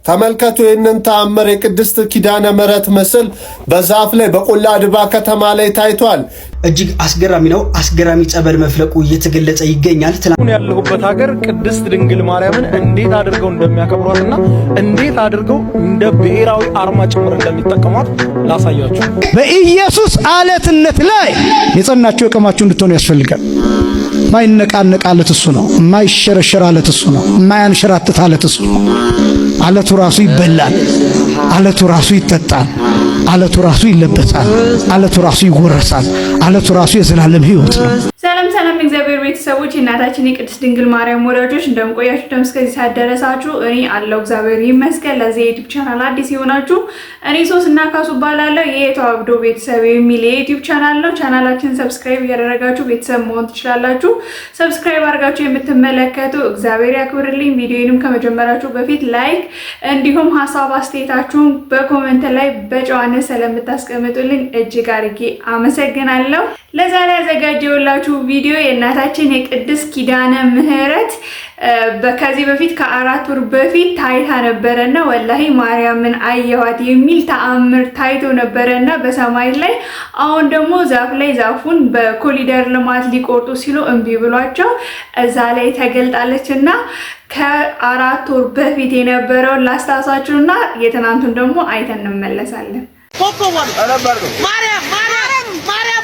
ተመልከቱ ይህንን ተአምር የቅድስት ኪዳነ ምሕረት ምስል በዛፍ ላይ በቆላ ድባ ከተማ ላይ ታይቷል። እጅግ አስገራሚ ነው። አስገራሚ ጸበል መፍለቁ እየተገለጸ ይገኛል። አሁን ያለሁበት ሀገር ቅድስት ድንግል ማርያምን እንዴት አድርገው እንደሚያከብሯትና እንዴት አድርገው እንደ ብሔራዊ አርማ ጭምር እንደሚጠቀሟት ላሳያችሁ። በኢየሱስ አለትነት ላይ የጸናችሁ የቆማችሁ እንድትሆኑ ያስፈልጋል። ማይነቃነቅ አለት እሱ ነው። ማይሸረሸር አለት እሱ ነው። ማያንሸራትት አለት እሱ ነው። አለቱ ራሱ ይበላል። አለቱ ራሱ ይጠጣል። አለቱ ራሱ ይለበሳል። አለቱ ራሱ ይወረሳል። አለቱ ራሱ የዘላለም ሕይወት ነው። ሰላም እግዚአብሔር ቤተሰቦች እናታችን የቅድስት ድንግል ማርያም ወዳጆች እንደምቆያችሁ እስከዚህ ሰዓት ደረሳችሁ። እኔ አለው እግዚአብሔር ይመስገን። ለዚህ ዩቲዩብ ቻናል አዲስ ይሆናችሁ እኔ ሶስና ካሱ ባላለው የተዋህዶ ቤተሰብ የሚል የዩቲዩብ ቻናል ነው። ቻናላችንን ሰብስክራይብ ያደረጋችሁ ቤተሰብ መሆን ትችላላችሁ። ሰብስክራይብ አድርጋችሁ የምትመለከቱ እግዚአብሔር ያክብርልኝ። ቪዲዮንም ከመጀመራችሁ በፊት ላይክ እንዲሁም ሐሳብ አስተያየታችሁን በኮሜንት ላይ በጨዋነት ስለምታስቀምጡልኝ እጅግ አድርጌ አመሰግናለሁ። ለዛሬ ያዘጋጀሁላችሁ ቪዲዮ የእናታችን የቅድስት ኪዳነ ምሕረት ከዚህ በፊት ከ4 ወር በፊት ታይታ ነበረና ወላሂ ማርያምን አየዋት የሚል ተአምር ታይቶ ነበረና በሰማይ ላይ አሁን ደግሞ ዛፍ ላይ ዛፉን በኮሪደር ልማት ሊቆርጡ ሲሉ እምቢ ብሏቸው እዛ ላይ ተገልጣለችና ከ4 ወር በፊት የነበረውን ላስታውሳችሁና የትናንቱን ደግሞ አይተን እንመለሳለን። ማርያም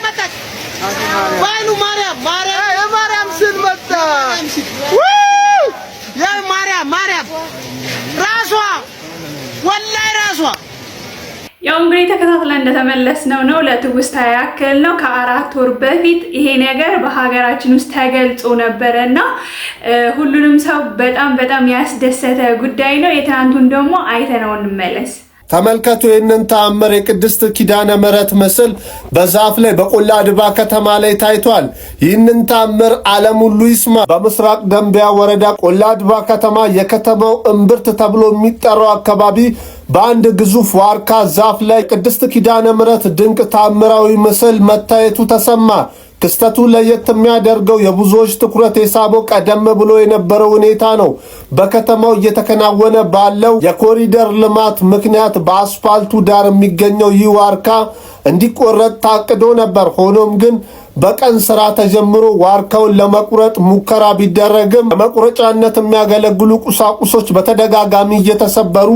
መጣች። ባይኑ ማርያም ስንመጣ ያ ማርያም ራሷ ወላሂ ራሷ ያው እንግዲህ ተከታትለን እንደተመለስነው ነው። ለትውስታ ያክል ነው። ከ4 ወር በፊት ይሄ ነገር በሀገራችን ውስጥ ተገልጾ ነበርና ሁሉንም ሰው በጣም ያስደሰተ ጉዳይ ነው። የትናንቱን ደግሞ አይተነው እንመለስ። ተመልከቱ ይህንን ተአምር የቅድስት ኪዳነ ምሕረት ምስል በዛፍ ላይ በቆላ ድባ ከተማ ላይ ታይቷል። ይህንን ተአምር ዓለም ሁሉ ይስማ። በምስራቅ ደንቢያ ወረዳ ቆላ ድባ ከተማ የከተማው እምብርት ተብሎ የሚጠራው አካባቢ በአንድ ግዙፍ ዋርካ ዛፍ ላይ ቅድስት ኪዳነ ምሕረት ድንቅ ተአምራዊ ምስል መታየቱ ተሰማ። ክስተቱ ለየት የሚያደርገው የብዙዎች ትኩረት የሳበው ቀደም ብሎ የነበረው ሁኔታ ነው። በከተማው እየተከናወነ ባለው የኮሪደር ልማት ምክንያት በአስፋልቱ ዳር የሚገኘው ይህ ዋርካ እንዲቆረጥ ታቅዶ ነበር። ሆኖም ግን በቀን ስራ ተጀምሮ ዋርካውን ለመቁረጥ ሙከራ ቢደረግም ለመቁረጫነት የሚያገለግሉ ቁሳቁሶች በተደጋጋሚ እየተሰበሩ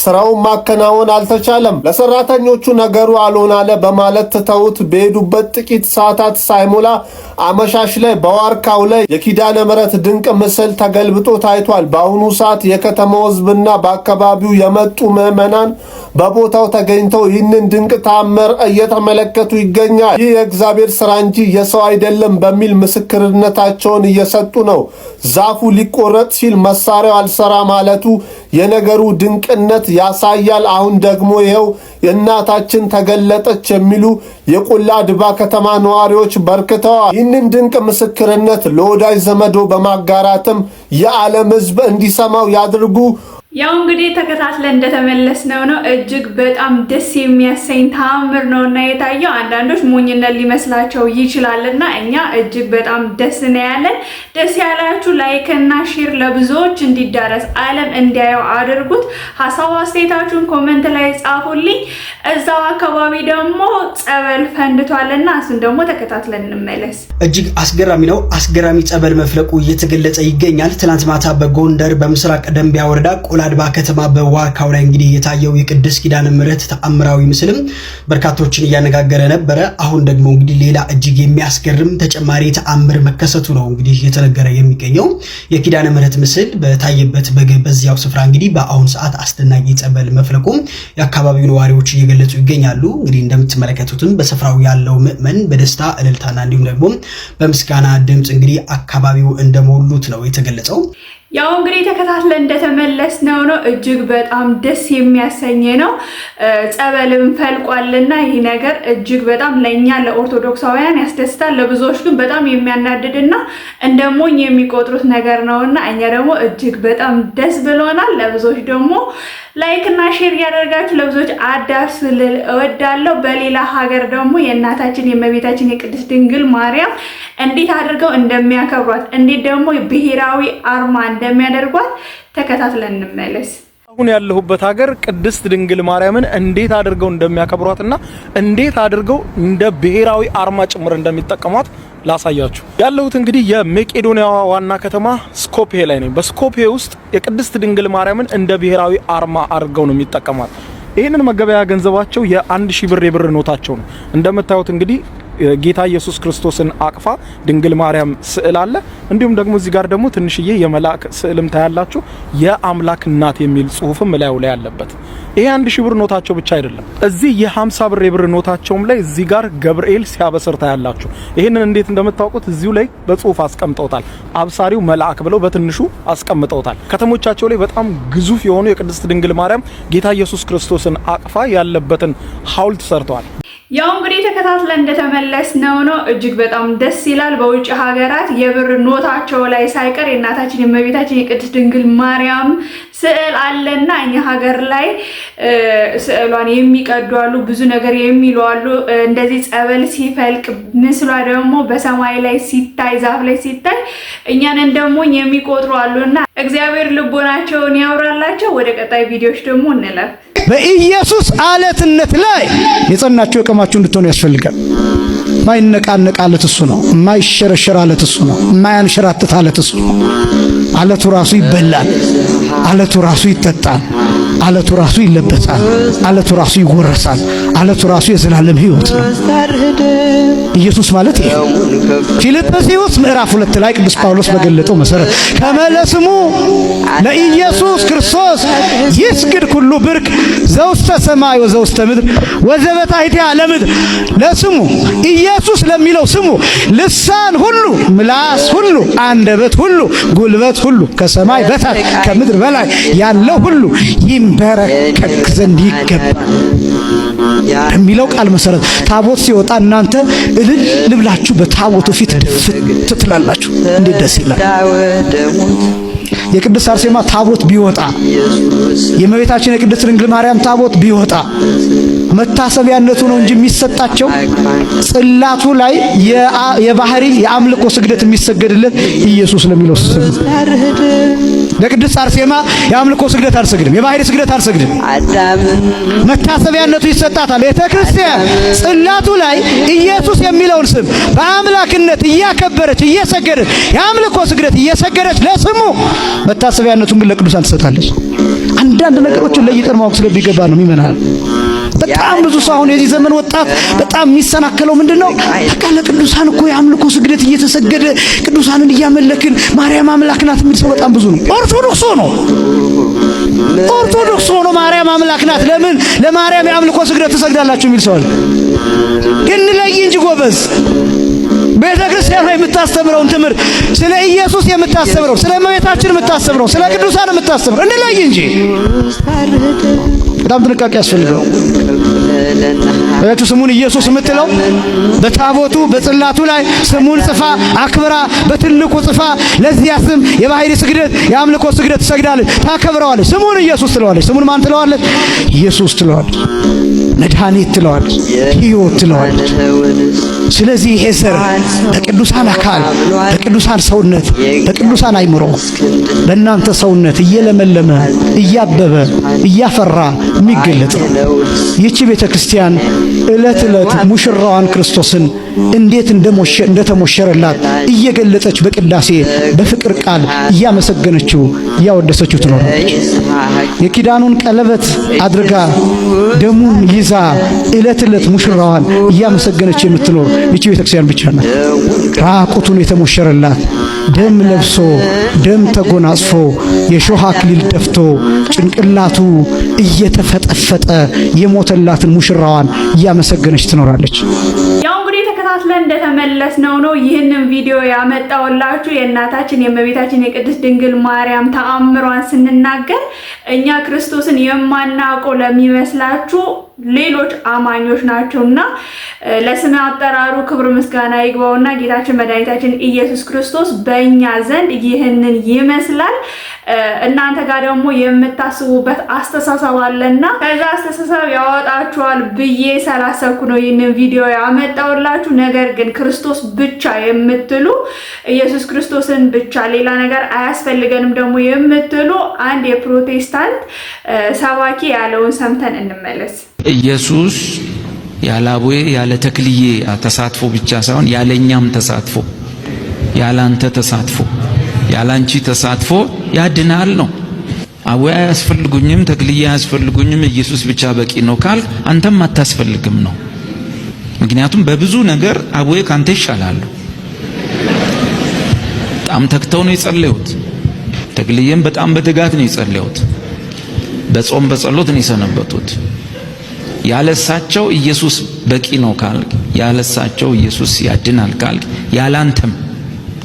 ስራውን ማከናወን አልተቻለም። ለሰራተኞቹ ነገሩ አልሆን አለ በማለት ትተውት በሄዱበት ጥቂት ሰዓታት ሳይሞላ አመሻሽ ላይ በዋርካው ላይ የኪዳነ ምሕረት ድንቅ ምስል ተገልብጦ ታይቷል። በአሁኑ ሰዓት የከተማው ሕዝብና በአካባቢው የመጡ ምዕመናን በቦታው ተገኝተው ይህንን ድንቅ ተአምር እየተመለከቱ ይገኛል። ይህ የእግዚአብሔር ስራ እንጂ የሰው አይደለም በሚል ምስክርነታቸውን እየሰጡ ነው። ዛፉ ሊቆረጥ ሲል መሳሪያው አልሰራ ማለቱ የነገሩ ድንቅነት ያሳያል። አሁን ደግሞ ይሄው የእናታችን ተገለጠች የሚሉ የቆላ ድባ ከተማ ነዋሪዎች በርክተዋል። ይህንን ድንቅ ምስክርነት ለወዳጅ ዘመዶ በማጋራትም የዓለም ሕዝብ እንዲሰማው ያድርጉ። ያው እንግዲህ ተከታትለን እንደተመለስነው ነው። እጅግ በጣም ደስ የሚያሰኝ ተአምር ነውና የታየው አንዳንዶች ሞኝነት ሊመስላቸው ይችላልና እኛ እጅግ በጣም ደስ ነው ያለን። ደስ ያላችሁ ላይክ እና ሼር ለብዙዎች እንዲዳረስ ዓለም እንዲያየው አድርጉት። ሐሳብ አስተያየታችሁን ኮሜንት ላይ ጻፉልኝ። እዛው አካባቢ ደግሞ ጸበል ፈንድቷልና እሱን ደግሞ ተከታትለን እንመለስ። እጅግ አስገራሚ ነው። አስገራሚ ጸበል መፍለቁ እየተገለጸ ይገኛል። ትናንት ማታ በጎንደር በምስራቅ ደንቢያ ወረዳ ቆላ ድባ ከተማ በዋርካው ላይ እንግዲህ የታየው የቅድስት ኪዳነ ምሕረት ተአምራዊ ምስልም በርካቶችን እያነጋገረ ነበረ። አሁን ደግሞ እንግዲህ ሌላ እጅግ የሚያስገርም ተጨማሪ ተአምር መከሰቱ ነው እንግዲህ እየተነገረ የሚገኘው። የኪዳነ ምሕረት ምስል በታየበት በዚያው ስፍራ እንግዲህ በአሁን ሰዓት አስደናቂ ጸበል መፍለቁም የአካባቢው ነዋሪዎች እየገለጹ ይገኛሉ። እንግዲህ እንደምትመለከቱትም በስፍራው ያለው ምዕመን በደስታ እልልታና እንዲሁም ደግሞ በምስጋና ድምጽ እንግዲህ አካባቢው እንደሞሉት ነው የተገለጸው። ያው እንግዲህ ተከታትለን እንደተመለስነው ነው። እጅግ በጣም ደስ የሚያሰኝ ነው። ጸበልም ፈልቋልና ይህ ነገር እጅግ በጣም ለኛ ለኦርቶዶክሳውያን ያስደስታል። ለብዙዎች ግን በጣም የሚያናድድና እንደሞኝ የሚቆጥሩት ነገር ነውና እኛ ደግሞ እጅግ በጣም ደስ ብሎናል። ለብዙዎች ደግሞ ላይክ እና ሼር ያደርጋችሁ ለብዙዎች አዳርሱልኝ እወዳለሁ። በሌላ ሀገር ደግሞ የእናታችን የእመቤታችን የቅድስት ድንግል ማርያም እንዴት አድርገው እንደሚያከብሯት እንዴት ደግሞ ብሔራዊ አርማ እንደሚያደርጓት ተከታትለን እንመለስ። ያለሁበት ሀገር ቅድስት ድንግል ማርያምን እንዴት አድርገው እንደሚያከብሯትና እንዴት አድርገው እንደ ብሔራዊ አርማ ጭምር እንደሚጠቀሟት ላሳያችሁ። ያለሁት እንግዲህ የመቄዶንያ ዋና ከተማ ስኮፒዬ ላይ ነኝ። በስኮፒዬ ውስጥ የቅድስት ድንግል ማርያምን እንደ ብሔራዊ አርማ አድርገው ነው የሚጠቀሟት። ይሄንን መገበያ ገንዘባቸው የ1000 ብር የብር ኖታቸው ነው። እንደምታዩት እንግዲህ ጌታ ኢየሱስ ክርስቶስን አቅፋ ድንግል ማርያም ስዕል አለ። እንዲሁም ደግሞ እዚህ ጋር ደግሞ ትንሽዬ የመላእክ ስዕልም ታያላችሁ። የአምላክ እናት የሚል ጽሁፍም ላዩ ላይ ያለበት። ይሄ 1000 ብር ኖታቸው ብቻ አይደለም። እዚህ የ50 ብር የብር ኖታቸውም ላይ እዚህ ጋር ገብርኤል ሲያበስር ታያላችሁ። ይሄንን እንዴት እንደምታውቁት እዚሁ ላይ በጽሁፍ አስቀምጠውታል። አብሳሪው መልአክ ብለው በትንሹ አስቀምጠውታል። ከተሞቻቸው ላይ በጣም ግዙፍ የሆኑ የቅድስት ድንግል ማርያም ጌታ ኢየሱስ ክርስቶስን አቅፋ ያለበትን ሐውልት ሰርተዋል። ያው እንግዲህ ተከታትለን እንደተመለስነው ነው። እጅግ በጣም ደስ ይላል። በውጭ ሀገራት የብር ኖታቸው ላይ ሳይቀር የእናታችን የእመቤታችን የቅድስት ድንግል ማርያም ስዕል አለና እኛ ሀገር ላይ ስዕሏን የሚቀዱ አሉ፣ ብዙ ነገር የሚሉ አሉ። እንደዚህ ጸበል ሲፈልቅ ምስሏ ደግሞ በሰማይ ላይ ሲታይ፣ ዛፍ ላይ ሲታይ እኛን ደግሞ የሚቆጥሩ አሉና እግዚአብሔር ልቦናቸውን ያውራላቸው። ወደ ቀጣይ ቪዲዮዎች ደግሞ እንለፍ። በኢየሱስ አለትነት ላይ የጸናችሁ የቆማችሁ እንድትሆኑ ያስፈልጋል። ማይነቃነቅ አለት እሱ ነው። ማይሸረሸር አለት እሱ ነው። ማያንሸራትት አለት እሱ ነው። አለቱ ራሱ ይበላል። አለቱ ራሱ ይጠጣል። አለቱ ራሱ ይለበሳል። አለቱ ራሱ ይወረሳል። አለቱ ራሱ የዘላለም ሕይወት ነው። ኢየሱስ ማለት ይሄ ፊልጵስዩስ ምዕራፍ 2 ላይ ቅዱስ ጳውሎስ በገለጠው መሰረት ከመለስሙ ለኢየሱስ ክርስቶስ ይስግድ ኩሉ ብርክ ዘውስተ ሰማይ ወዘውስተ ምድር ወዘበታሕቲ ዓለምድር። ለስሙ ኢየሱስ ለሚለው ስሙ ልሳን ሁሉ፣ ምላስ ሁሉ፣ አንደበት ሁሉ፣ ጉልበት ሁሉ ከሰማይ በታች ከምድር በላይ ያለው ሁሉ ይንበረከክ ዘንድ ይገባል የሚለው ቃል መሰረት ታቦት ሲወጣ እናንተ እልል ልብላችሁ በታቦቱ ፊት ድፍት ትላላችሁ። እንዴት ደስ ይላል! የቅድስት አርሴማ ታቦት ቢወጣ፣ የእመቤታችን የቅድስት ድንግል ማርያም ታቦት ቢወጣ መታሰቢያነቱ ነው እንጂ የሚሰጣቸው ጽላቱ ላይ የባህሪ የአምልኮ ስግደት የሚሰገድለት ኢየሱስ ለሚለው ስም። ለቅድስት አርሴማ የአምልኮ ስግደት አልሰግድም፣ የባህሪ ስግደት አልሰግድም። መታሰቢያነቱ ይሰጣታል። ቤተ ክርስቲያን ጽላቱ ላይ ኢየሱስ የሚለውን ስም በአምላክነት እያከበረች እየሰገደች የአምልኮ ስግደት እየሰገደች ለስሙ መታሰቢያነቱን ግን ለቅዱሳን ትሰጣለች። አንዳንድ ነገሮችን ለይተን ማወቅ ስለሚገባ ነው የሚመናል። በጣም ብዙ ሰው አሁን የዚህ ዘመን ወጣት በጣም የሚሰናከለው ምንድነው? በቃ ለቅዱሳን እኮ የአምልኮ ስግደት እየተሰገደ ቅዱሳንን እያመለክን ማርያም አምላክ ናት የሚል ሰው በጣም ብዙ ነው። ኦርቶዶክስ ሆኖ ማርያም አምላክ ናት፣ ለምን ለማርያም የአምልኮ ስግደት ትሰግዳላችሁ የሚል ሰው አለ። ግን ለይ እንጂ ጎበዝ፣ ቤተ ክርስቲያን ላይ የምታስተምረውን ትምህርት ስለ ኢየሱስ የምታስተምረው፣ ስለ እመቤታችን የምታስተምረው፣ ስለ ቅዱሳን የምታስተምረው እንለይ እንጂ በጣም ጥንቃቄ ያስፈልገው። ስሙን ኢየሱስ የምትለው በታቦቱ በጽላቱ ላይ ስሙን ጽፋ አክብራ በትልቁ ጽፋ ለዚያ ስም የባህሪ ስግደት የአምልኮ ስግደት ትሰግዳለች፣ ታከብረዋለች። ስሙን ኢየሱስ ትለዋለች። ስሙን ማን ትለዋለች? ኢየሱስ ትለዋለች። መድኃኒት ትለዋለች። ሕይወት ትለዋለች። ስለዚህ ይሄ ዘር በቅዱሳን አካል፣ በቅዱሳን ሰውነት፣ በቅዱሳን አይምሮ፣ በእናንተ ሰውነት እየለመለመ እያበበ እያፈራ የሚገለጥ ይቺ ቤተ ክርስቲያን ዕለት ዕለት ሙሽራዋን ክርስቶስን እንዴት እንደተሞሸረላት እየገለጸች በቅዳሴ በፍቅር ቃል እያመሰገነችው እያወደሰችው ትኖራለች። የኪዳኑን ቀለበት አድርጋ ደሙን ይዛ ዕለት ዕለት ሙሽራዋን እያመሰገነች የምትኖር ይቺ ቤተ ክርስቲያን ብቻ ናት። ራቁቱን የተሞሸረላት ደም ለብሶ ደም ተጎናጽፎ የሾህ አክሊል ደፍቶ ጭንቅላቱ እየተፈጠፈጠ የሞተላትን ሙሽራዋን እያመሰገነች ትኖራለች። ያው እንግዲህ ተከታትለን እንደተመለስነው ነው ይህንን ቪዲዮ ያመጣውላችሁ የእናታችን የእመቤታችን የቅድስት ድንግል ማርያም ተአምሯን ስንናገር እኛ ክርስቶስን የማናውቀው ለሚመስላችሁ ሌሎች አማኞች ናቸውና ለስም አጠራሩ ክብር ምስጋና ይግባውና ጌታችን መድኃኒታችን ኢየሱስ ክርስቶስ በእኛ ዘንድ ይህንን ይመስላል። እናንተ ጋር ደግሞ የምታስቡበት አስተሳሰብ አለና ከዛ አስተሳሰብ ያወጣችኋል ብዬ ስላሰብኩ ነው ይህንን ቪዲዮ ያመጣውላችሁ። ነገር ግን ክርስቶስ ብቻ የምትሉ ኢየሱስ ክርስቶስን ብቻ ሌላ ነገር አያስፈልገንም ደግሞ የምትሉ አንድ የፕሮቴስታንት ሰባኪ ያለውን ሰምተን እንመለስ። ኢየሱስ ያለ አቡዬ ያለ ተክልዬ ተሳትፎ ብቻ ሳይሆን ያለኛም ተሳትፎ ያላንተ ተሳትፎ ያላንቺ ተሳትፎ ያድናል ነው። አቡዬ አያስፈልጉኝም ተክልዬ አያስፈልጉኝም ኢየሱስ ብቻ በቂ ነው ካል አንተም አታስፈልግም ነው። ምክንያቱም በብዙ ነገር አቡዬ ካንተ ይሻላሉ። በጣም ተክተው ነው የጸለዩት። ተክልዬም በጣም በትጋት ነው የጸለዩት። በጾም በጸሎት ነው የሰነበቱት። ያለሳቸው ኢየሱስ በቂ ነው ካልክ ያለሳቸው ኢየሱስ ያድናል ካልክ ያላንተም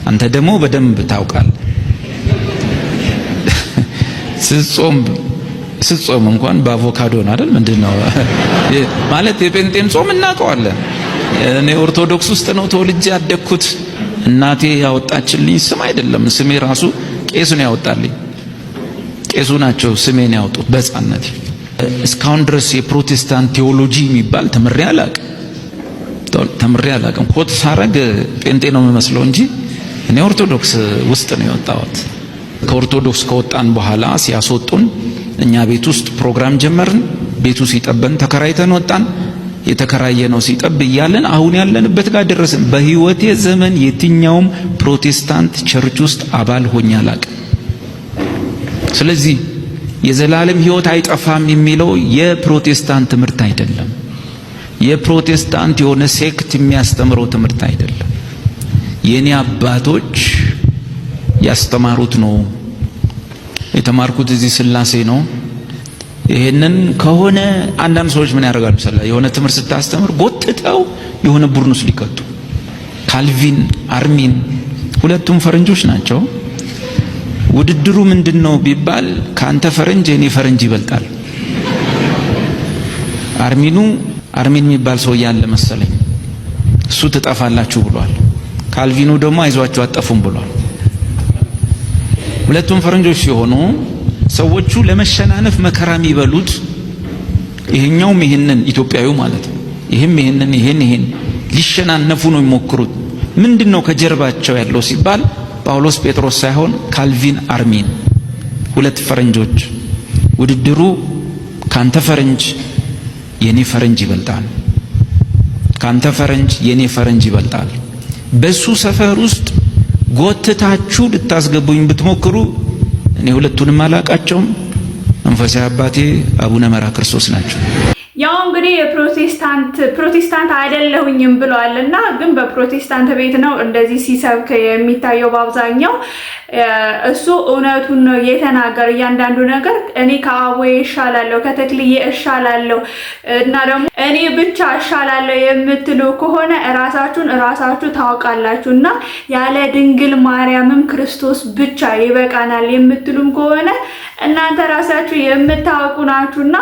አንተ ደግሞ በደንብ ታውቃለህ። ስትጾም እንኳን በአቮካዶ ነው አይደል? ምንድነው ማለት የጴንጤን ጾም እናውቀዋለን። እኔ ኦርቶዶክስ ውስጥ ነው ተወልጄ ያደግኩት። እናቴ ያወጣችልኝ ስም አይደለም። ስሜ ራሱ ቄሱ ነው ያወጣልኝ። ቄሱ ናቸው ስሜን ያወጡት በሕፃንነቴ። እስካሁን ድረስ የፕሮቴስታንት ቴዎሎጂ የሚባል ተምሬ አላውቅም። ኮት ሳረግ ጴንጤ ነው የምመስለው እንጂ እኔ ኦርቶዶክስ ውስጥ ነው የወጣሁት። ከኦርቶዶክስ ከወጣን በኋላ ሲያስወጡን እኛ ቤት ውስጥ ፕሮግራም ጀመርን። ቤቱ ሲጠበን ተከራይተን ወጣን። የተከራየነው ሲጠብ እያለን አሁን ያለንበት ጋር ደረስን። በህይወቴ ዘመን የትኛውም ፕሮቴስታንት ቸርች ውስጥ አባል ሆኜ አላውቅም። ስለዚህ የዘላለም ህይወት አይጠፋም የሚለው የፕሮቴስታንት ትምህርት አይደለም። የፕሮቴስታንት የሆነ ሴክት የሚያስተምረው ትምህርት አይደለም። የኔ አባቶች ያስተማሩት ነው። የተማርኩት እዚህ ስላሴ ነው። ይሄንን ከሆነ አንዳንድ ሰዎች ምን ያደርጋሉ መሰለህ? የሆነ ትምህርት ስታስተምር ጎትተው የሆነ ቡድን ውስጥ ሊከቱ። ካልቪን አርሚን ሁለቱም ፈረንጆች ናቸው። ውድድሩ ምንድነው ቢባል ካንተ ፈረንጅ የኔ ፈረንጅ ይበልጣል። አርሚን የሚባል ሰው ያለ መሰለኝ እሱ ትጠፋላችሁ ብሏል። ካልቪኑ ደግሞ አይዟችሁ አጠፉም ብሏል። ሁለቱም ፈረንጆች ሲሆኑ ሰዎቹ ለመሸናነፍ መከራ የሚበሉት ይሄኛውም ይሄንን ኢትዮጵያዊው ማለት ነው ይሄን ሊሸናነፉ ነው የሚሞክሩት። ምንድነው ከጀርባቸው ያለው ሲባል ጳውሎስ ጴጥሮስ ሳይሆን ካልቪን አርሚን፣ ሁለት ፈረንጆች። ውድድሩ ካንተ ፈረንጅ የኔ ፈረንጅ ይበልጣል፣ ካንተ ፈረንጅ የኔ ፈረንጅ ይበልጣል። በሱ ሰፈር ውስጥ ጎትታችሁ ልታስገቡኝ ብትሞክሩ እኔ ሁለቱንም አላቃቸውም። መንፈሳዊ አባቴ አቡነ መራ ክርስቶስ ናቸው። ያው እንግዲህ ፕሮቴስታንት አይደለሁኝም ብለዋልና ግን በፕሮቴስታንት ቤት ነው እንደዚህ ሲሰብክ የሚታየው በአብዛኛው። እሱ እውነቱን ነው የተናገረ። እያንዳንዱ ነገር እኔ ከአቡዬ እሻላለሁ ከተክልዬ እሻላለሁ እና ደግሞ እኔ ብቻ እሻላለሁ የምትሉ ከሆነ ራሳችሁ ታውቃላችሁና ያለ ድንግል ማርያምም ክርስቶስ ብቻ ይበቃናል የምትሉም ከሆነ እናንተ ራሳችሁ የምታውቁ ናችሁና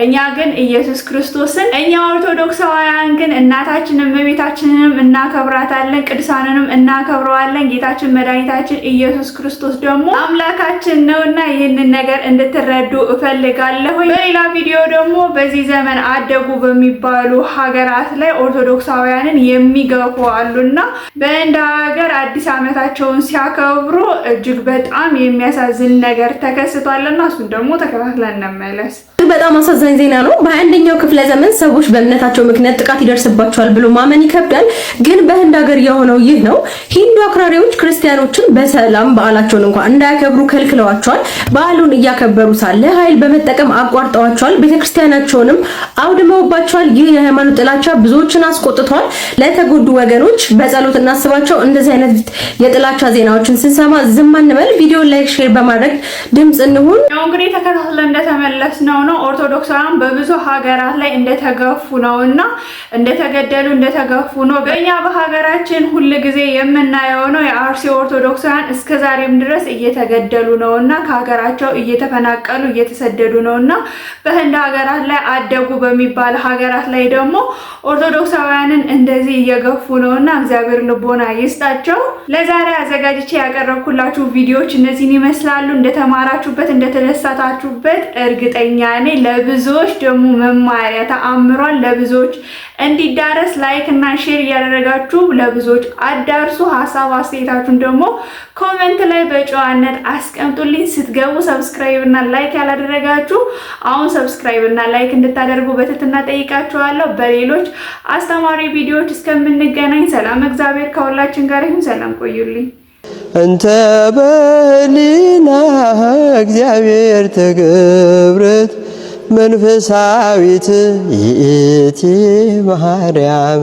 እኛ ግን ኢየሱስ ክርስቶስን እኛ ኦርቶዶክሳውያን ግን እናታችንን እመቤታችንንም እናከብራታለን፣ ቅዱሳንንም እናከብረዋለን። ጌታችን መድኃኒታችን ኢየሱስ ክርስቶስ ደግሞ አምላካችን ነውና ይህንን ነገር እንድትረዱ እፈልጋለሁ። በሌላ ቪዲዮ ደግሞ በዚህ ዘመን አደጉ በሚባሉ ሀገራት ላይ ኦርቶዶክሳውያንን የሚገፉ አሉና በእንደ ሀገር አዲስ ዓመታቸውን ሲያከብሩ እጅግ በጣም የሚያሳዝን ነገር ተከስቷልና እሱን ደግሞ ተከታትለን እንመለስ። በጣም አሳዛኝ ዜና ነው። በ21ኛው ክፍለ ዘመን ሰዎች በእምነታቸው ምክንያት ጥቃት ይደርስባቸዋል ብሎ ማመን ይከብዳል። ግን በህንድ ሀገር የሆነው ይህ ነው። ሂንዱ አክራሪዎች ክርስቲያኖችን በሰላም በዓላቸውን እንኳን እንዳያከብሩ ከልክለዋቸዋል። በዓሉን እያከበሩ ሳለ ኃይል በመጠቀም አቋርጠዋቸዋል። ቤተክርስቲያናቸውንም አውድመውባቸዋል። ይህ የሃይማኖት ጥላቻ ብዙዎችን አስቆጥቷል። ለተጎዱ ወገኖች በጸሎት እናስባቸው። እንደዚህ አይነት የጥላቻ ዜናዎችን ስንሰማ ዝም አንበል። ቪዲዮ ላይክ፣ ሼር በማድረግ ድምጽ እንሁን። ያው እንግዲህ ተከታትለን እንደተመለስነው ነው ኦርቶዶክሳውያን በብዙ ሀገራት ላይ እንደተገፉ ነውና እንደተገደሉ እንደተገፉ ነው። በእኛ በሀገራችን ሁሉ ጊዜ የምናየው ነው። የአርሲ ኦርቶዶክሳውያን እስከዛሬም ድረስ እየተገደሉ ነውና ከሀገራቸው እየተፈናቀሉ እየተሰደዱ ነውና በህንድ ሀገራት ላይ አደጉ በሚባል ሀገራት ላይ ደግሞ ኦርቶዶክሳውያንን እንደዚህ እየገፉ ነውና እግዚአብሔር ልቦና ይስጣቸው። ለዛሬ አዘጋጅቼ ያቀረብኩላችሁ ቪዲዮዎች እነዚህን ይመስላሉ። እንደተማራችሁበት እንደተደሰታችሁበት እርግጠኛ ነኝ። ለብዙዎች ደግሞ መማሪያ ተአምሯል ለብዙዎች እንዲዳረስ ላይክ እና ሼር እያደረጋችሁ ለብዙዎች አዳርሱ። ሐሳብ አስተያየታችሁን ደግሞ ኮሜንት ላይ በጨዋነት አስቀምጡልኝ። ስትገቡ ሰብስክራይብ እና ላይክ ያላደረጋችሁ አሁን ሰብስክራይብ እና ላይክ እንድታደርጉ በትህትና ጠይቃችኋለሁ። በሌሎች አስተማሪ ቪዲዮዎች እስከምንገናኝ ሰላም እግዚአብሔር ከሁላችን ጋር ይሁን። ሰላም ቆዩልኝ። እንተ በሊና እግዚአብሔር ተገብረት መንፈሳዊት ይእቲ ማርያም